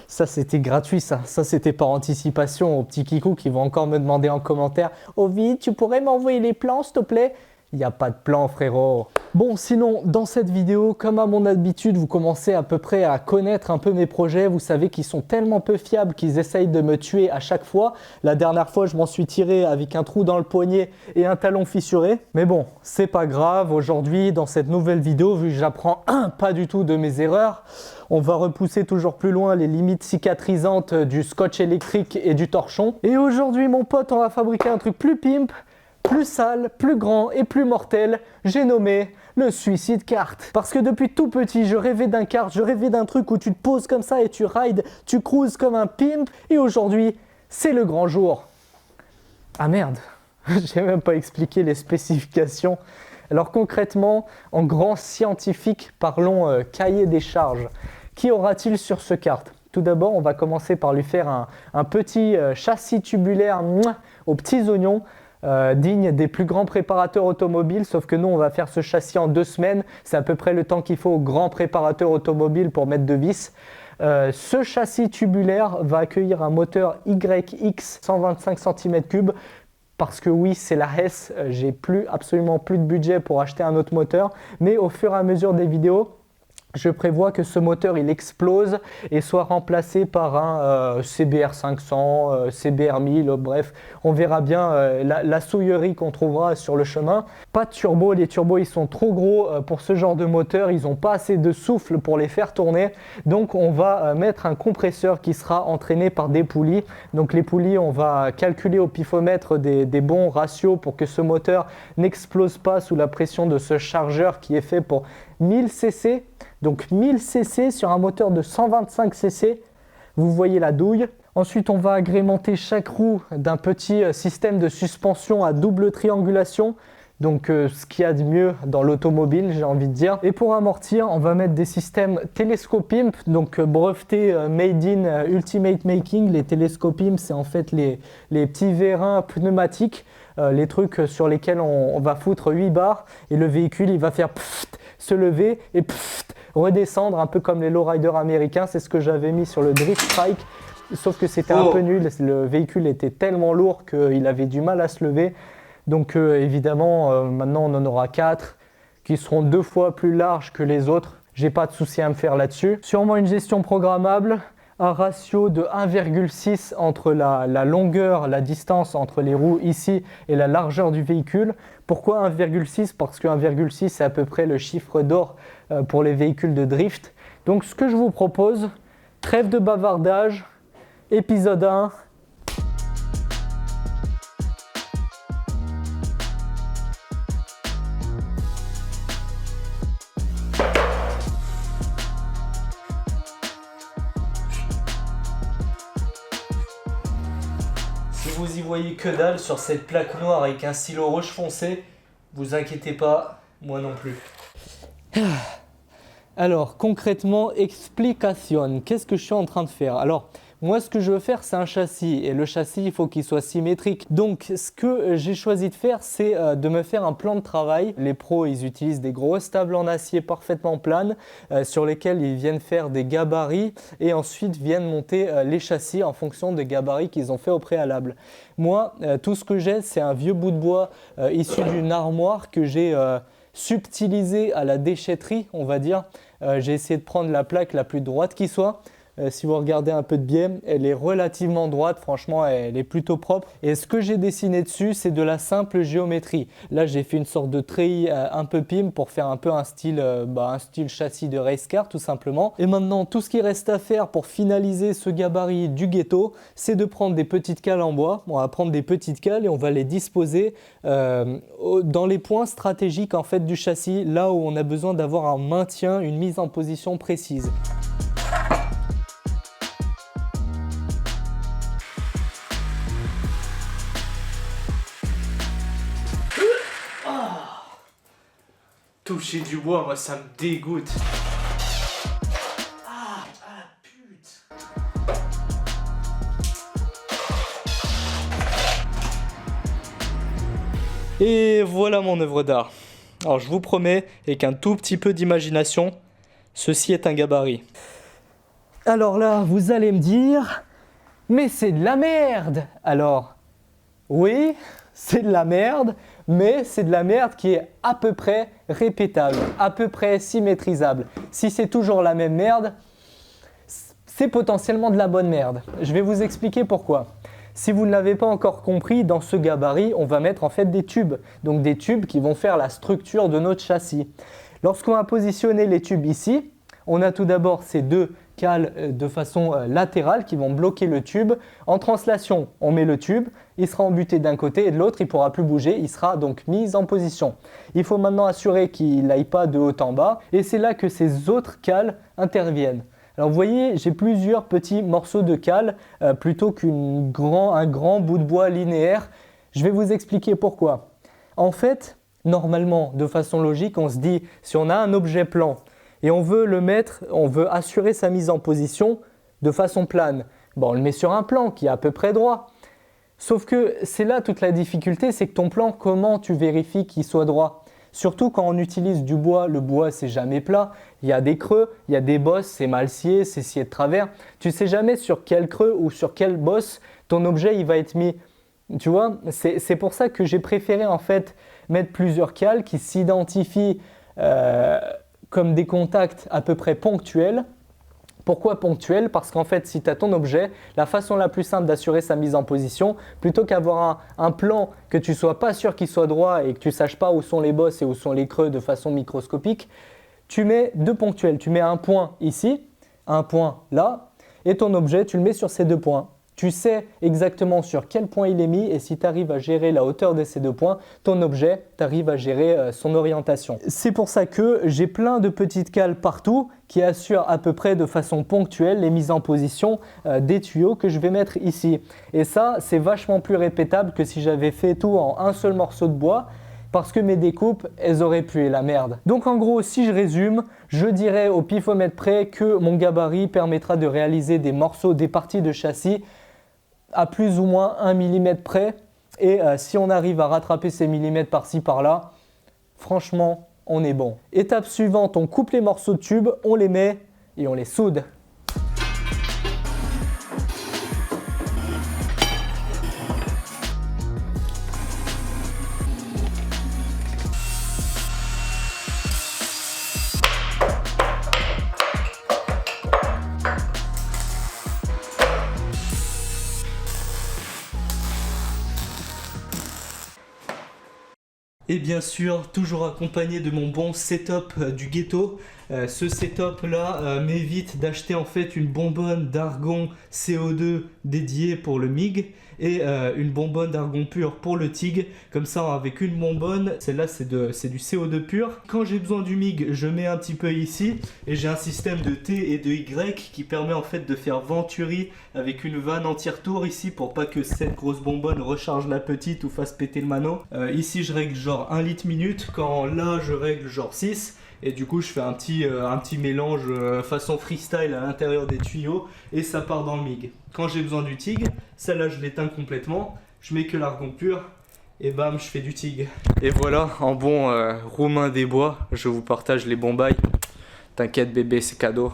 Ça c'était gratuit ça c'était par anticipation aux petits kikous qui vont encore me demander en commentaire Ovid, tu pourrais m'envoyer les plans s'il te plaît? Il n'y a pas de plan frérot. Bon sinon dans cette vidéo comme à mon habitude vous commencez à peu près à connaître un peu mes projets. Vous savez qu'ils sont tellement peu fiables qu'ils essayent de me tuer à chaque fois. La dernière fois je m'en suis tiré avec un trou dans le poignet et un talon fissuré. Mais bon c'est pas grave. Aujourd'hui dans cette nouvelle vidéo vu que j'apprends pas du tout de mes erreurs, on va repousser toujours plus loin les limites cicatrisantes du scotch électrique et du torchon. Et aujourd'hui mon pote on va fabriquer un truc plus pimp, plus sale, plus grand et plus mortel, j'ai nommé le suicide kart. Parce que depuis tout petit, je rêvais d'un kart, je rêvais d'un truc où tu te poses comme ça et tu rides, tu cruises comme un pimp. Et aujourd'hui, c'est le grand jour. Ah merde, j'ai même pas expliqué les spécifications. Alors concrètement, en grand scientifique, parlons cahier des charges. Qui aura-t-il sur ce kart? Tout d'abord, on va commencer par lui faire un petit châssis tubulaire aux petits oignons. Digne des plus grands préparateurs automobiles, sauf que nous on va faire ce châssis en 2 semaines, c'est à peu près le temps qu'il faut aux grands préparateurs automobiles pour mettre de vis. Ce châssis tubulaire va accueillir un moteur YX 125 cm3 parce que oui c'est la S, j'ai absolument plus de budget pour acheter un autre moteur, mais au fur et à mesure des vidéos, je prévois que ce moteur il explose et soit remplacé par un CBR 500, CBR 1000, bref, on verra bien la souillerie qu'on trouvera sur le chemin. Pas de turbo, les turbos ils sont trop gros pour ce genre de moteur, ils n'ont pas assez de souffle pour les faire tourner, donc on va mettre un compresseur qui sera entraîné par des poulies. Donc les poulies, on va calculer au pifomètre des bons ratios pour que ce moteur n'explose pas sous la pression de ce chargeur qui est fait pour 1000 cc. Donc 1000 cc sur un moteur de 125 cc, vous voyez la douille. Ensuite, on va agrémenter chaque roue d'un petit système de suspension à double triangulation. Donc ce qu'il y a de mieux dans l'automobile, j'ai envie de dire. Et pour amortir, on va mettre des systèmes Telescopimp, donc brevetés Made in Ultimate Making. Les Telescopimp, c'est en fait les petits vérins pneumatiques, les trucs sur lesquels on va foutre 8 barres et le véhicule il va faire pfft, se lever et pfft, redescendre un peu comme les lowriders américains. C'est ce que j'avais mis sur le Drift Strike, sauf que c'était un peu nul. Le véhicule était tellement lourd qu'il avait du mal à se lever. Donc évidemment, maintenant on en aura 4 qui seront 2 fois plus larges que les autres. J'ai pas de souci à me faire là-dessus. Sûrement une gestion programmable, un ratio de 1,6 entre la longueur, la distance entre les roues ici et la largeur du véhicule. Pourquoi 1,6? Parce que 1,6 c'est à peu près le chiffre d'or pour les véhicules de drift. Donc ce que je vous propose, trêve de bavardage, épisode 1. Si vous y voyez que dalle sur cette plaque noire avec un stylo rouge foncé, vous inquiétez pas, moi non plus. Alors concrètement, explication, qu'est-ce que je suis en train de faire? Alors moi ce que je veux faire c'est un châssis et le châssis il faut qu'il soit symétrique. Donc ce que j'ai choisi de faire c'est de me faire un plan de travail. Les pros ils utilisent des grosses tables en acier parfaitement planes sur lesquelles ils viennent faire des gabarits et ensuite viennent monter les châssis en fonction des gabarits qu'ils ont fait au préalable. Moi tout ce que j'ai c'est un vieux bout de bois issu d'une armoire que j'ai subtilisé à la déchetterie on va dire. J'ai essayé de prendre la plaque la plus droite qui soit. Si vous regardez un peu de biais, elle est relativement droite, franchement elle est plutôt propre. Et ce que j'ai dessiné dessus, c'est de la simple géométrie. Là j'ai fait une sorte de treillis un peu pim pour faire un peu un style châssis de race car tout simplement. Et maintenant tout ce qui reste à faire pour finaliser ce gabarit du ghetto, c'est de prendre des petites cales en bois. On va prendre des petites cales et on va les disposer dans les points stratégiques en fait du châssis, là où on a besoin d'avoir un maintien, une mise en position précise. Toucher du bois, moi ça me dégoûte. Putain. Et voilà mon œuvre d'art. Alors je vous promets, avec un tout petit peu d'imagination, ceci est un gabarit. Alors là, vous allez me dire, mais c'est de la merde! Alors, oui, c'est de la merde, mais c'est de la merde qui est à peu près répétable, à peu près symétrisable. Si c'est toujours la même merde, c'est potentiellement de la bonne merde. Je vais vous expliquer pourquoi. Si vous ne l'avez pas encore compris, dans ce gabarit, on va mettre en fait des tubes. Donc des tubes qui vont faire la structure de notre châssis. Lorsqu'on va positionner les tubes ici, on a tout d'abord ces deux cales de façon latérale qui vont bloquer le tube. En translation, on met le tube, il sera embuté d'un côté et de l'autre, il ne pourra plus bouger, il sera donc mis en position. Il faut maintenant assurer qu'il n'aille pas de haut en bas et c'est là que ces autres cales interviennent. Alors vous voyez, j'ai plusieurs petits morceaux de cale plutôt qu'un grand bout de bois linéaire. Je vais vous expliquer pourquoi. En fait, normalement, de façon logique, on se dit, si on a un objet plan et on veut le mettre, on veut assurer sa mise en position de façon plane, bon, on le met sur un plan qui est à peu près droit. Sauf que c'est là toute la difficulté, c'est que ton plan, comment tu vérifies qu'il soit droit ? Surtout quand on utilise du bois, le bois c'est jamais plat, il y a des creux, il y a des bosses, c'est mal scié, c'est scié de travers. Tu ne sais jamais sur quel creux ou sur quelle bosse ton objet il va être mis. Tu vois, c'est pour ça que j'ai préféré en fait mettre plusieurs cales qui s'identifient comme des contacts à peu près ponctuels. Pourquoi ponctuel? Parce qu'en fait, si tu as ton objet, la façon la plus simple d'assurer sa mise en position, plutôt qu'avoir un plan que tu ne sois pas sûr qu'il soit droit et que tu ne saches pas où sont les bosses et où sont les creux de façon microscopique, tu mets deux ponctuels. Tu mets un point ici, un point là, et ton objet, tu le mets sur ces deux points. Tu sais exactement sur quel point il est mis et si tu arrives à gérer la hauteur de ces deux points, ton objet, tu arrives à gérer son orientation. C'est pour ça que j'ai plein de petites cales partout qui assurent à peu près de façon ponctuelle les mises en position des tuyaux que je vais mettre ici. Et ça, c'est vachement plus répétable que si j'avais fait tout en un seul morceau de bois parce que mes découpes, elles auraient pué la merde. Donc en gros, si je résume, je dirais au pifomètre près que mon gabarit permettra de réaliser des morceaux, des parties de châssis à plus ou moins 1 mm près et si on arrive à rattraper ces millimètres par-ci par-là, franchement on est bon. Étape suivante, on coupe les morceaux de tube, on les met et on les soude. Et bien sûr, toujours accompagné de mon bon setup du ghetto. Ce setup là m'évite d'acheter en fait une bonbonne d'argon CO2 dédiée pour le MIG et une bonbonne d'argon pur pour le TIG. Comme ça, avec une bonbonne, celle-là c'est du CO2 pur. Quand j'ai besoin du MIG, je mets un petit peu ici et j'ai un système de T et de Y qui permet en fait de faire venturi avec une vanne entière-tour ici pour pas que cette grosse bonbonne recharge la petite ou fasse péter le mano. Ici je règle genre 1 litre minute, quand là je règle genre 6. Et du coup je fais un petit mélange façon freestyle à l'intérieur des tuyaux et ça part dans le MIG. Quand j'ai besoin du TIG, celle-là je l'éteins complètement, je mets que l'argon pur et bam, je fais du TIG. Et voilà, en bon roumain des bois, je vous partage les bons bails. T'inquiète bébé, c'est cadeau.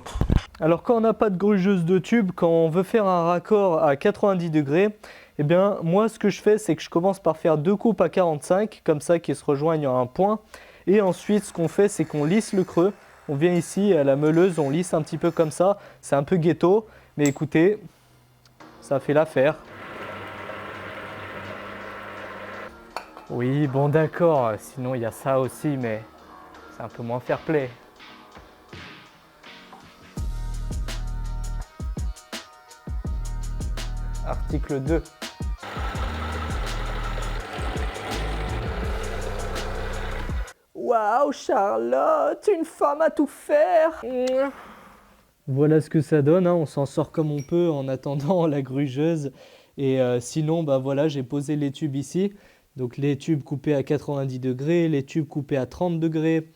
Alors quand on n'a pas de grugeuse de tube, quand on veut faire un raccord à 90 degrés, eh bien moi ce que je fais c'est que je commence par faire deux coupes à 45, comme ça qui se rejoignent en un point. Et ensuite ce qu'on fait c'est qu'on lisse le creux. On vient ici à la meuleuse, on lisse un petit peu comme ça. C'est un peu ghetto, mais écoutez, ça fait l'affaire. Oui, bon d'accord, sinon il y a ça aussi, mais c'est un peu moins fair play. Article 2. Waouh Charlotte, une femme à tout faire. Voilà ce que ça donne, hein. On s'en sort comme on peut en attendant la grugeuse. Et sinon, bah voilà, j'ai posé les tubes ici. Donc les tubes coupés à 90 degrés, les tubes coupés à 30 degrés.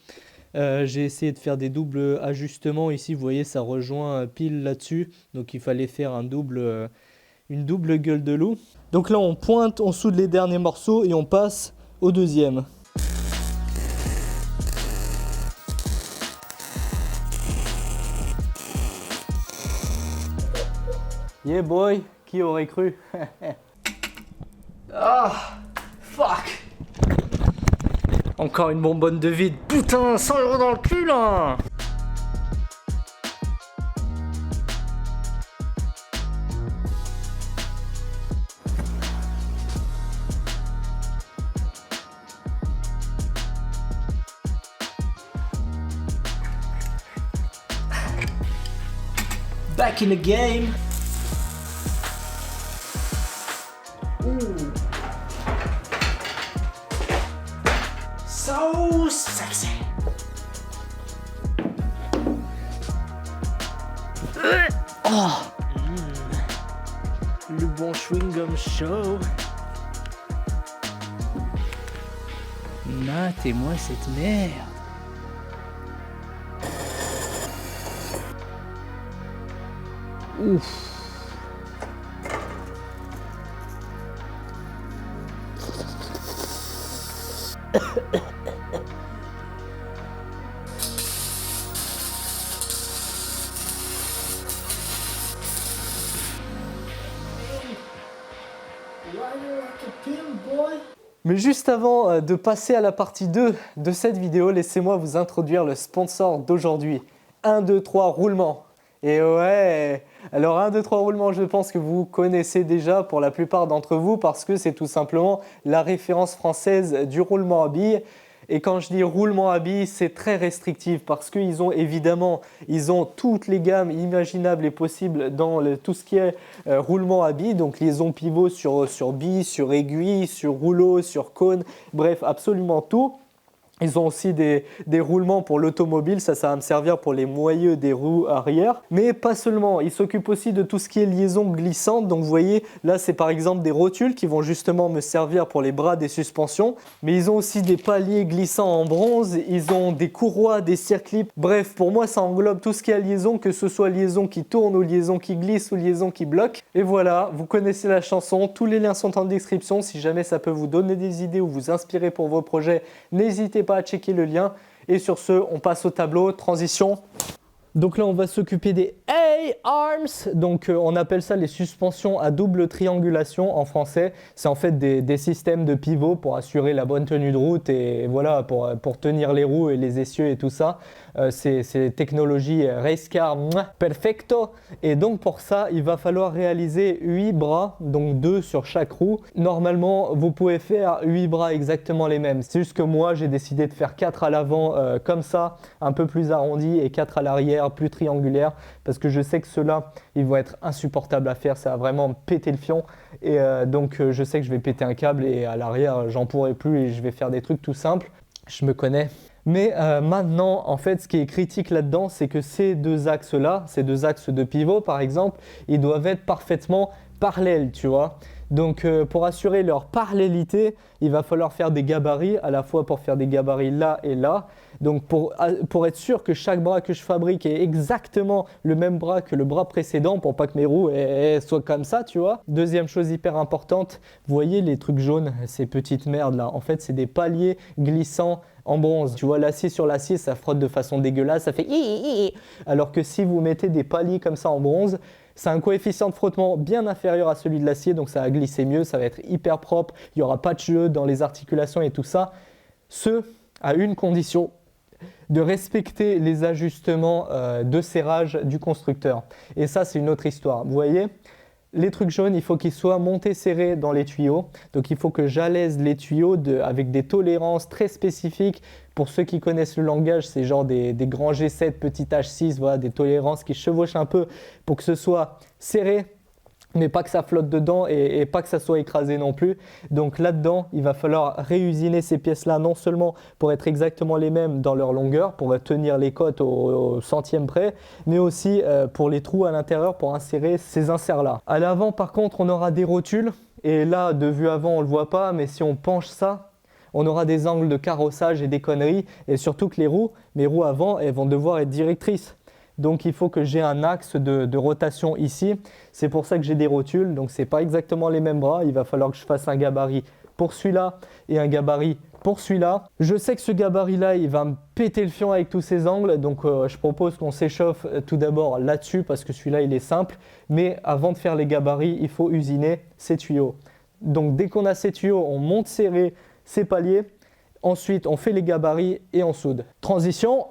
J'ai essayé de faire des doubles ajustements. Ici, vous voyez, ça rejoint pile là-dessus. Donc il fallait faire une double gueule de loup. Donc là, on pointe, on soude les derniers morceaux et on passe au deuxième. Yeah boy, qui aurait cru? Ah, fuck. Encore une bonbonne de vide. Putain, 100 € dans le cul là. Back in the game. Ooh. So sexy. Oh. Le bon chewing-gum chaud. Matez-moi cette merde. Ouf. Mais juste avant de passer à la partie 2 de cette vidéo, laissez-moi vous introduire le sponsor d'aujourd'hui. 1, 2, 3, roulement. Et ouais, alors 1, 2, 3 roulement, je pense que vous connaissez déjà pour la plupart d'entre vous parce que c'est tout simplement la référence française du roulement à billes. Et quand je dis roulement à billes, c'est très restrictif parce qu'ils ont évidemment, toutes les gammes imaginables et possibles dans tout ce qui est roulement à billes, donc liaison pivot sur billes, sur aiguilles, sur rouleau, sur cône, bref, absolument tout. Ils ont aussi des roulements pour l'automobile, ça va me servir pour les moyeux des roues arrière. Mais pas seulement, ils s'occupent aussi de tout ce qui est liaison glissante. Donc vous voyez, là c'est par exemple des rotules qui vont justement me servir pour les bras des suspensions. Mais ils ont aussi des paliers glissants en bronze, ils ont des courroies, des circlips. Bref, pour moi ça englobe tout ce qui est liaison, que ce soit liaison qui tourne ou liaison qui glisse ou liaison qui bloque. Et voilà, vous connaissez la chanson, tous les liens sont en description. Si jamais ça peut vous donner des idées ou vous inspirer pour vos projets, n'hésitez pas à checker le lien. Et sur ce, on passe au tableau, transition. Donc là, on va s'occuper des A-arms. Donc on appelle ça les suspensions à double triangulation en français. C'est en fait des systèmes de pivot pour assurer la bonne tenue de route et voilà, pour tenir les roues et les essieux et tout ça. C'est technologie race car perfecto. Et donc pour ça, il va falloir réaliser 8 bras, donc 2 sur chaque roue. Normalement, vous pouvez faire 8 bras exactement les mêmes. C'est juste que moi, j'ai décidé de faire 4 à l'avant comme ça, un peu plus arrondi, et 4 à l'arrière, plus triangulaire, parce que je sais que ceux-là, ils vont être insupportables à faire. Ça va vraiment péter le fion. Et donc, je sais que je vais péter un câble et à l'arrière, j'en pourrai plus et je vais faire des trucs tout simples. Je me connais. Mais maintenant, en fait, ce qui est critique là-dedans, c'est que ces deux axes-là, ces deux axes de pivot, par exemple, ils doivent être parfaitement parallèles, tu vois. Donc, pour assurer leur parallélité, il va falloir faire des gabarits, à la fois pour faire des gabarits là et là. Donc, pour être sûr que chaque bras que je fabrique est exactement le même bras que le bras précédent, pour pas que mes roues soient comme ça, tu vois. Deuxième chose hyper importante, vous voyez les trucs jaunes, ces petites merdes là, en fait, c'est des paliers glissants en bronze. Tu vois, l'acier sur l'acier, ça frotte de façon dégueulasse, ça fait hi. Alors que si vous mettez des paliers comme ça en bronze, c'est un coefficient de frottement bien inférieur à celui de l'acier, donc ça va glisser mieux, ça va être hyper propre, il n'y aura pas de jeu dans les articulations et tout ça. Ce à une condition, de respecter les ajustements de serrage du constructeur. Et ça, c'est une autre histoire. Vous voyez, les trucs jaunes, il faut qu'ils soient montés serrés dans les tuyaux. Donc, il faut que j'alaise les tuyaux avec des tolérances très spécifiques. Pour ceux qui connaissent le langage, c'est genre des grands G7, petit H6, voilà, des tolérances qui chevauchent un peu pour que ce soit serré, mais pas que ça flotte dedans et pas que ça soit écrasé non plus. Donc là-dedans, il va falloir réusiner ces pièces-là, non seulement pour être exactement les mêmes dans leur longueur, pour tenir les côtes au centième près, mais aussi pour les trous à l'intérieur, pour insérer ces inserts-là. À l'avant, par contre, on aura des rotules. Et là, de vue avant, on ne le voit pas, mais si on penche ça, on aura des angles de carrossage et des conneries. Et surtout que mes roues avant, elles vont devoir être directrices. Donc il faut que j'ai un axe de rotation ici. C'est pour ça que j'ai des rotules. Donc ce n'est pas exactement les mêmes bras. Il va falloir que je fasse un gabarit pour celui-là et un gabarit pour celui-là, je sais que ce gabarit-là, il va me péter le fion avec tous ces angles, donc je propose qu'on s'échauffe tout d'abord là-dessus parce que celui-là, il est simple. Mais avant de faire les gabarits, il faut usiner ces tuyaux. Donc dès qu'on a ces tuyaux, on monte serré ces paliers. Ensuite, on fait les gabarits et on soude. Transition.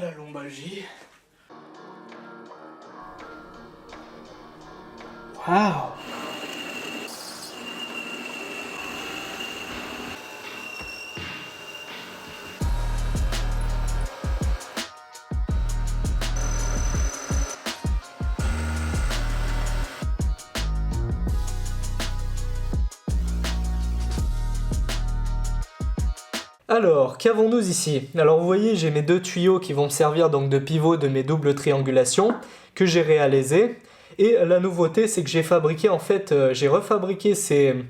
La lombalgie. Waouh! Alors, qu'avons-nous ici? Alors vous voyez, j'ai mes deux tuyaux qui vont me servir donc de pivot de mes doubles triangulations que j'ai réalisées. Et la nouveauté, c'est que j'ai fabriqué en fait, j'ai refabriqué ces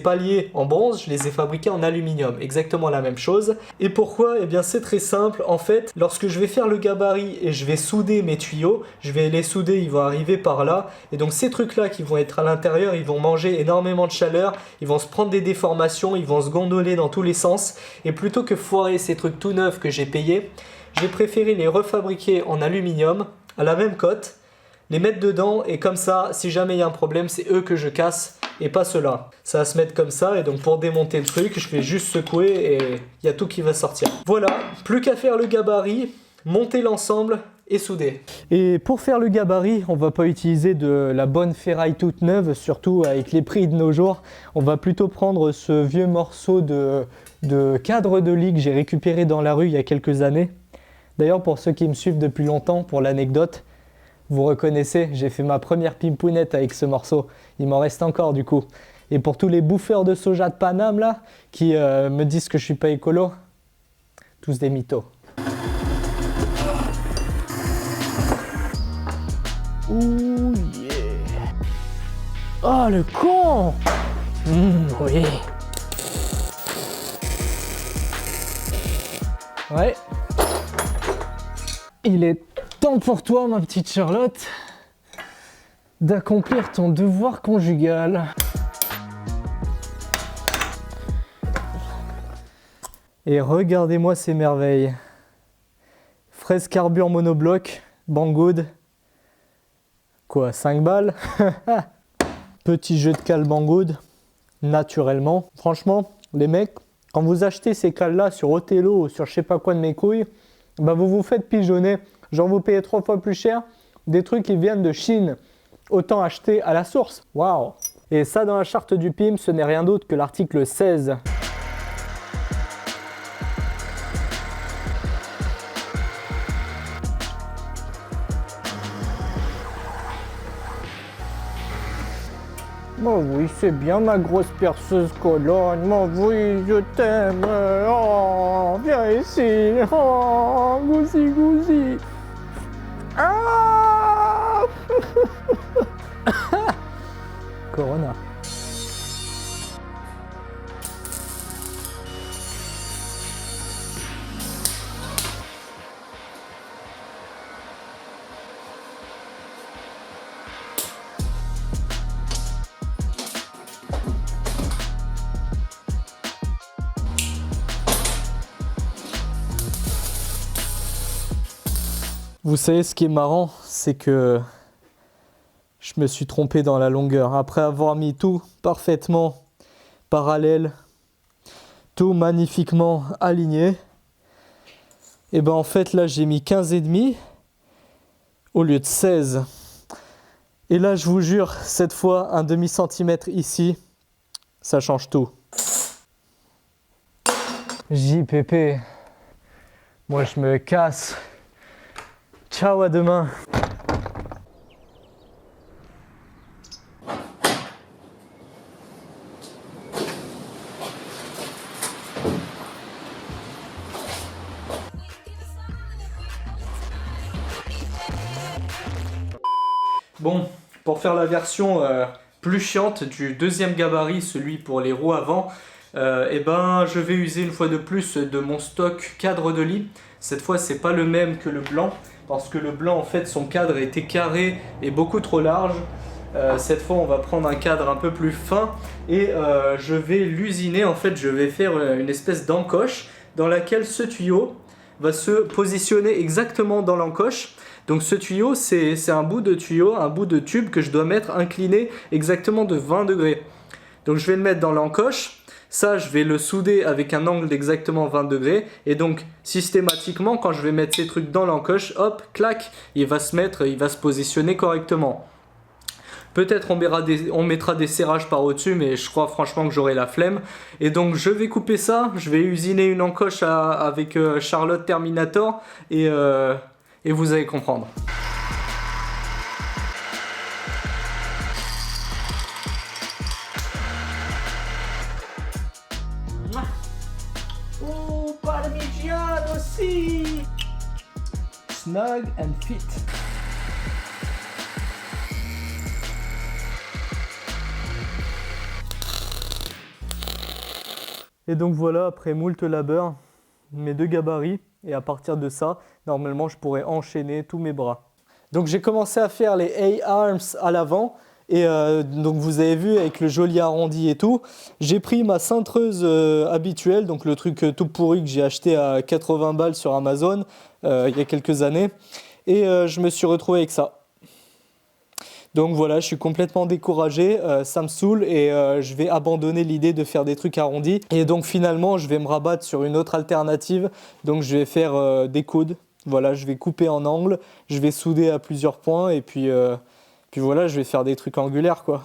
paliers en bronze, je les ai fabriqués en aluminium, exactement la même chose. Et pourquoi? Eh bien c'est très simple, en fait, lorsque je vais faire le gabarit et je vais souder mes tuyaux, je vais les souder, ils vont arriver par là, et donc ces trucs-là qui vont être à l'intérieur, ils vont manger énormément de chaleur, ils vont se prendre des déformations, ils vont se gondoler dans tous les sens, et plutôt que foirer ces trucs tout neufs que j'ai payés, j'ai préféré les refabriquer en aluminium, à la même cote, les mettre dedans, et comme ça, si jamais il y a un problème, c'est eux que je casse et pas ceux-là. Ça va se mettre comme ça, et donc pour démonter le truc, je vais juste secouer et il y a tout qui va sortir. Voilà, plus qu'à faire le gabarit, monter l'ensemble et souder. Et pour faire le gabarit, on va pas utiliser de la bonne ferraille toute neuve, surtout avec les prix de nos jours. On va plutôt prendre ce vieux morceau de cadre de lit que j'ai récupéré dans la rue il y a quelques années. D'ailleurs, pour ceux qui me suivent depuis longtemps, pour l'anecdote, vous reconnaissez, j'ai fait ma première pimpounette avec ce morceau. Il m'en reste encore du coup. Et pour tous les bouffeurs de soja de Paname là, qui me disent que je suis pas écolo, tous des mythos. Ouh yeah. Oh le con. Oui. Ouais. Il est temps pour toi, ma petite Charlotte, d'accomplir ton devoir conjugal. Et regardez-moi ces merveilles. Fraise carbure monobloc, Banggood. Quoi, 5 balles? Petit jeu de cale Banggood, naturellement. Franchement, les mecs, quand vous achetez ces cales-là sur Othello ou sur je sais pas quoi de mes couilles, bah vous vous faites pigeonner. Genre vous payez 3 fois plus cher des trucs qui viennent de Chine. Autant acheter à la source. Waouh! Et ça, dans la charte du PIM, ce n'est rien d'autre que l'article 16. Oh oui, c'est bien ma grosse perceuse colonne. Oh oui, je t'aime. Oh, viens ici. Oh, gousi, gousi. Ah Corona. Vous savez, ce qui est marrant, c'est que je me suis trompé dans la longueur. Après avoir mis tout parfaitement parallèle, tout magnifiquement aligné, et ben en fait là j'ai mis 15,5 au lieu de 16. Et là je vous jure, cette fois un demi-centimètre ici, ça change tout. JPP, moi je me casse. Ciao, à demain. Bon, pour faire la version plus chiante du deuxième gabarit, celui pour les roues avant, eh ben, je vais user une fois de plus de mon stock cadre de lit. Cette fois, c'est pas le même que le blanc, parce que le blanc, en fait, son cadre était carré et beaucoup trop large. Cette fois, on va prendre un cadre un peu plus fin et je vais l'usiner. En fait, je vais faire une espèce d'encoche dans laquelle ce tuyau va se positionner exactement dans l'encoche. Donc ce tuyau, c'est un bout de tuyau, un bout de tube que je dois mettre incliné exactement de 20 degrés. Donc je vais le mettre dans l'encoche. Ça, je vais le souder avec un angle d'exactement 20 degrés. Et donc, systématiquement, quand je vais mettre ces trucs dans l'encoche, hop, clac, il va se positionner correctement. Peut-être on mettra des serrages par au-dessus, mais je crois franchement que j'aurai la flemme. Et donc je vais couper ça, je vais usiner une encoche avec Charlotte Terminator et vous allez comprendre. Oh, Parmigiano aussi! Snug and fit. Et donc voilà, après moult labeur, mes deux gabarits, et à partir de ça, normalement je pourrais enchaîner tous mes bras. Donc j'ai commencé à faire les A-arms à l'avant, et donc vous avez vu avec le joli arrondi et tout, j'ai pris ma cintreuse habituelle, donc le truc tout pourri que j'ai acheté à 80 balles sur Amazon il y a quelques années, et je me suis retrouvé avec ça. Donc voilà, je suis complètement découragé, ça me saoule et je vais abandonner l'idée de faire des trucs arrondis. Et donc finalement, je vais me rabattre sur une autre alternative. Donc je vais faire des coudes. Voilà, je vais couper en angle, je vais souder à plusieurs points et puis voilà, je vais faire des trucs angulaires quoi.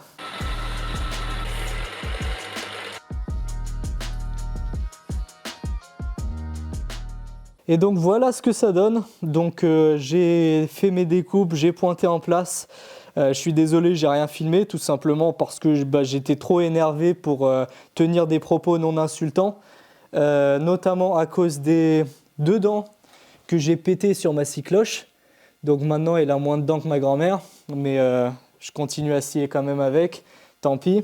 Et donc voilà ce que ça donne. Donc j'ai fait mes découpes, j'ai pointé en place. Je suis désolé, j'ai rien filmé, tout simplement parce que j'étais trop énervé pour tenir des propos non insultants, notamment à cause des 2 dents que j'ai pétées sur ma scie cloche. Donc maintenant, elle a moins de dents que ma grand-mère, mais je continue à scier quand même avec, tant pis.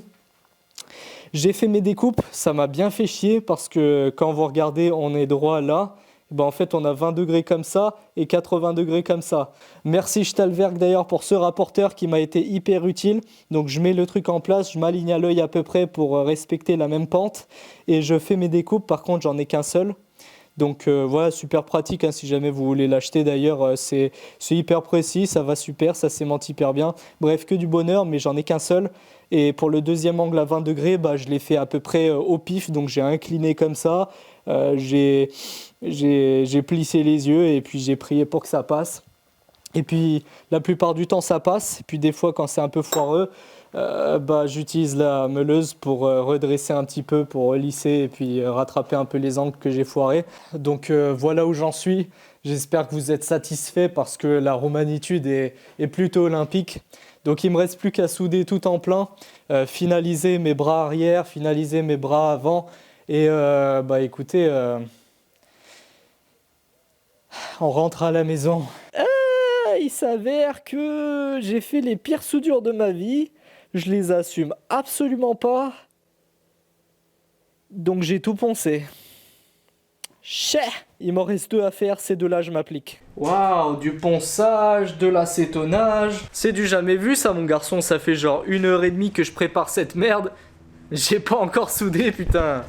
J'ai fait mes découpes, ça m'a bien fait chier parce que quand vous regardez, on est droit là. Ben en fait, on a 20 degrés comme ça et 80 degrés comme ça. Merci Stahlwerk d'ailleurs pour ce rapporteur qui m'a été hyper utile. Donc je mets le truc en place, je m'aligne à l'œil à peu près pour respecter la même pente et je fais mes découpes. Par contre, j'en ai qu'un seul. Donc voilà, super pratique hein, si jamais vous voulez l'acheter. D'ailleurs, c'est hyper précis, ça va super, ça s'aimante hyper bien. Bref, que du bonheur, mais j'en ai qu'un seul. Et pour le deuxième angle à 20 degrés, je l'ai fait à peu près au pif. Donc j'ai incliné comme ça. J'ai plissé les yeux et puis j'ai prié pour que ça passe. Et puis la plupart du temps ça passe. Et puis des fois quand c'est un peu foireux, j'utilise la meuleuse pour redresser un petit peu, pour lisser et puis rattraper un peu les angles que j'ai foirés. Donc voilà où j'en suis. J'espère que vous êtes satisfaits parce que la romanitude est plutôt olympique. Donc il ne me reste plus qu'à souder tout en plein, finaliser mes bras arrière, finaliser mes bras avant. Et écoutez, on rentre à la maison. Il s'avère que j'ai fait les pires soudures de ma vie. Je les assume absolument pas. Donc j'ai tout poncé. Il m'en reste 2 à faire, ces 2-là je m'applique. Waouh, du ponçage, de l'acétonnage. C'est du jamais vu ça mon garçon, ça fait genre 1h30 que je prépare cette merde. J'ai pas encore soudé putain.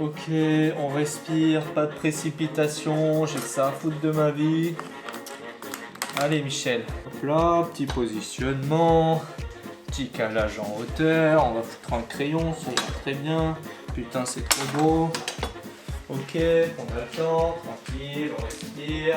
Ok, on respire, pas de précipitation, j'ai que ça à foutre de ma vie. Allez Michel, hop là, petit positionnement, petit calage en hauteur, on va foutre un crayon, ça ira très bien. Putain c'est trop beau. Ok, on attend, tranquille, on respire,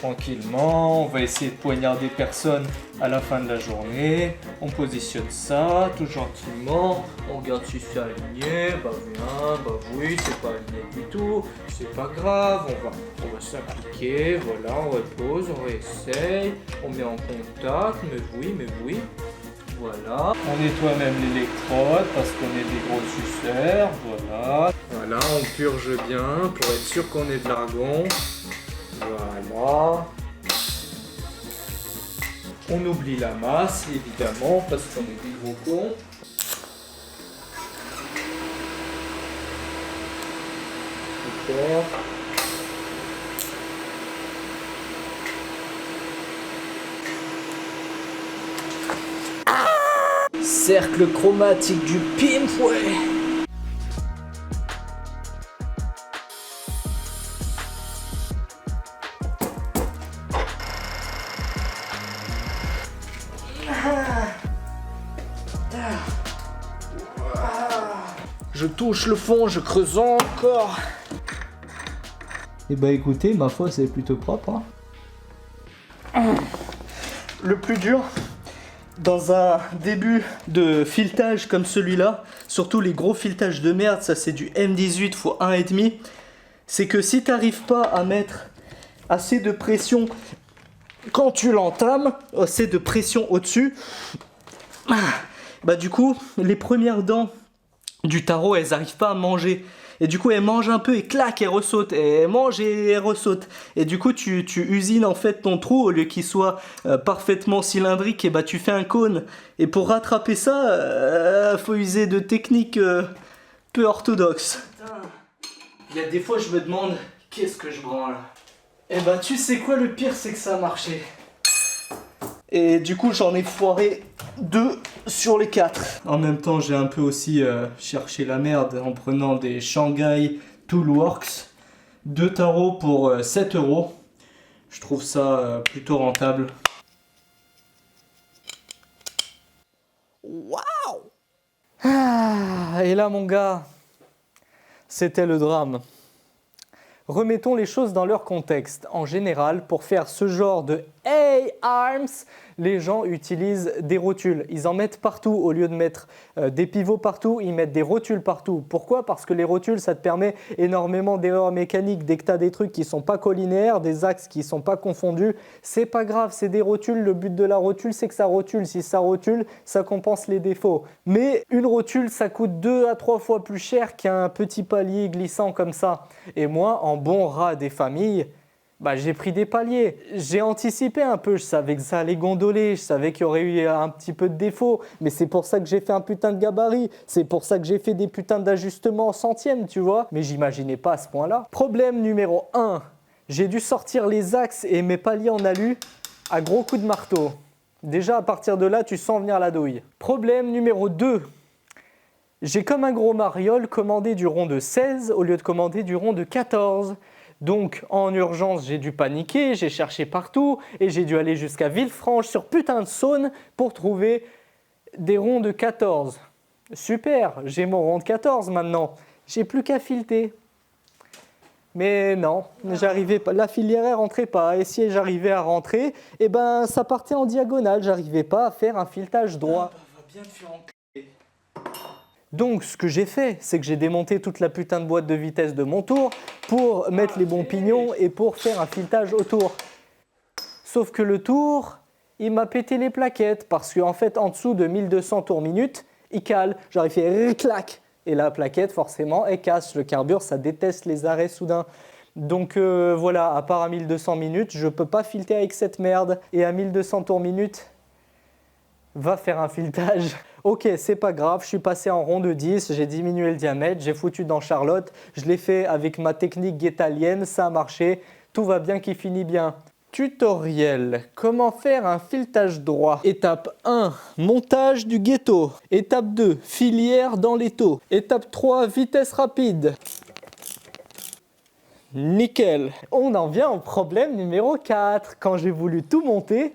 tranquillement, on va essayer de poignarder personne à la fin de la journée. On positionne ça, tout gentiment, on regarde si c'est aligné, bien, oui, c'est pas aligné du tout, c'est pas grave, on va s'appliquer, voilà, on repose, on réessaye, on met en contact, mais oui. Voilà, on nettoie même l'électrode parce qu'on est des gros suceurs, voilà. Voilà, on purge bien pour être sûr qu'on est de l'argon. Voilà. On oublie la masse, évidemment, parce qu'on est des gros cons. Super. Cercle chromatique du pimp, ouais. Je touche le fond, je creuse encore. Et bah écoutez, ma foi c'est plutôt propre. Hein. Le plus dur dans un début de filetage comme celui-là, surtout les gros filetages de merde, ça c'est du M18 x 1,5, c'est que si t'arrives pas à mettre assez de pression quand tu l'entames, assez de pression au-dessus, bah du coup les premières dents du tarot elles arrivent pas à manger. Et du coup, elle mange un peu et clac, elle ressaute. Et elle mange et elle ressaute. Et du coup, tu usines en fait ton trou au lieu qu'il soit parfaitement cylindrique. Et bah, tu fais un cône. Et pour rattraper ça, faut user de techniques peu orthodoxes. Il y a des fois, je me demande qu'est-ce que je branle. Et bah, tu sais quoi, le pire, c'est que ça a marché. Et du coup, j'en ai foiré 2 sur les 4. En même temps, j'ai un peu aussi cherché la merde en prenant des Shanghai Toolworks. 2 tarots pour 7 €. Je trouve ça plutôt rentable. Waouh! Et là, mon gars, c'était le drame. Remettons les choses dans leur contexte. En général, pour faire ce genre de Hey Arms, les gens utilisent des rotules. Ils en mettent partout. Au lieu de mettre des pivots partout, ils mettent des rotules partout. Pourquoi? Parce que les rotules, ça te permet énormément d'erreurs mécaniques. Dès que tu as des trucs qui ne sont pas collinéaires, des axes qui ne sont pas confondus, c'est pas grave, c'est des rotules. Le but de la rotule, c'est que ça rotule. Si ça rotule, ça compense les défauts. Mais une rotule, ça coûte 2 à 3 fois plus cher qu'un petit palier glissant comme ça. Et moi, en bon rat des familles, bah, j'ai pris des paliers. J'ai anticipé un peu, je savais que ça allait gondoler, je savais qu'il y aurait eu un petit peu de défaut, mais c'est pour ça que j'ai fait un putain de gabarit, c'est pour ça que j'ai fait des putains d'ajustements en centièmes, tu vois. Mais j'imaginais pas à ce point-là. Problème numéro 1, j'ai dû sortir les axes et mes paliers en alu à gros coups de marteau. Déjà à partir de là, tu sens venir la douille. Problème numéro 2, j'ai comme un gros mariole commandé du rond de 16 au lieu de commander du rond de 14. Donc en urgence, j'ai dû paniquer, j'ai cherché partout et j'ai dû aller jusqu'à Villefranche sur putain de Saône pour trouver des ronds de 14. Super, j'ai mon rond de 14 maintenant, j'ai plus qu'à fileter. Mais non, j'arrivais pas, la filière elle rentrait pas et si j'arrivais à rentrer, eh ben ça partait en diagonale, j'arrivais pas à faire un filetage droit. Va bien te faire enculer. Donc ce que j'ai fait, c'est que j'ai démonté toute la putain de boîte de vitesse de mon tour pour mettre les bons pignons et pour faire un filetage autour. Sauf que le tour, il m'a pété les plaquettes parce qu'en fait en dessous de 1200 tours minute, il cale. Genre il fait clac et la plaquette forcément elle casse. Le carbure ça déteste les arrêts soudains. Donc voilà, à part à 1200 minutes, je peux pas fileter avec cette merde. Et à 1200 tours minute, va faire un filetage. Ok, c'est pas grave, je suis passé en rond de 10, j'ai diminué le diamètre, j'ai foutu dans Charlotte, je l'ai fait avec ma technique guétalienne, ça a marché, tout va bien qui finit bien. Tutoriel, comment faire un filetage droit. Étape 1, montage du ghetto. Étape 2, filière dans l'étau. Étape 3, vitesse rapide. Nickel. On en vient au problème numéro 4. Quand j'ai voulu tout monter,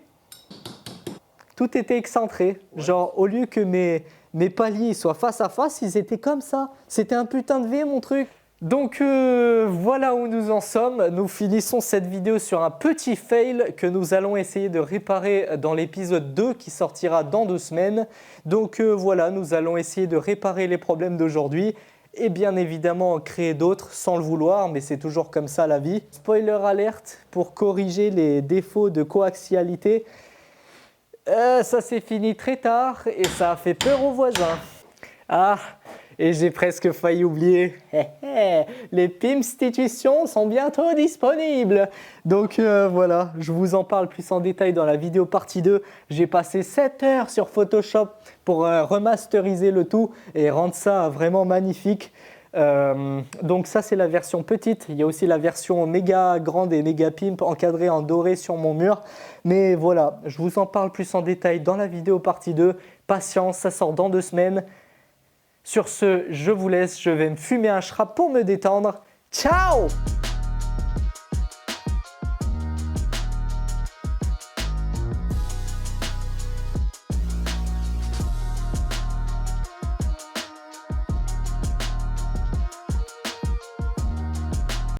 tout était excentré. Genre, au lieu que mes paliers soient face à face, ils étaient comme ça. C'était un putain de V, mon truc. Donc, voilà où nous en sommes. Nous finissons cette vidéo sur un petit fail que nous allons essayer de réparer dans l'épisode 2 qui sortira dans 2 semaines. Donc, voilà, nous allons essayer de réparer les problèmes d'aujourd'hui et bien évidemment créer d'autres sans le vouloir, mais c'est toujours comme ça la vie. Spoiler alerte, pour corriger les défauts de coaxialité. Ça s'est fini très tard et ça a fait peur aux voisins. Ah, Et j'ai presque failli oublier, les Pimstitutions sont bientôt disponibles. Donc voilà, je vous en parle plus en détail dans la vidéo partie 2. J'ai passé 7 heures sur Photoshop pour remasteriser le tout et rendre ça vraiment magnifique. Donc ça c'est la version petite, il y a aussi la version méga grande et méga pimp encadrée en doré sur mon mur. Mais voilà, je vous en parle plus en détail dans la vidéo partie 2. Patience, ça sort dans 2 semaines. Sur ce, je vous laisse, je vais me fumer un schrap pour me détendre. Ciao!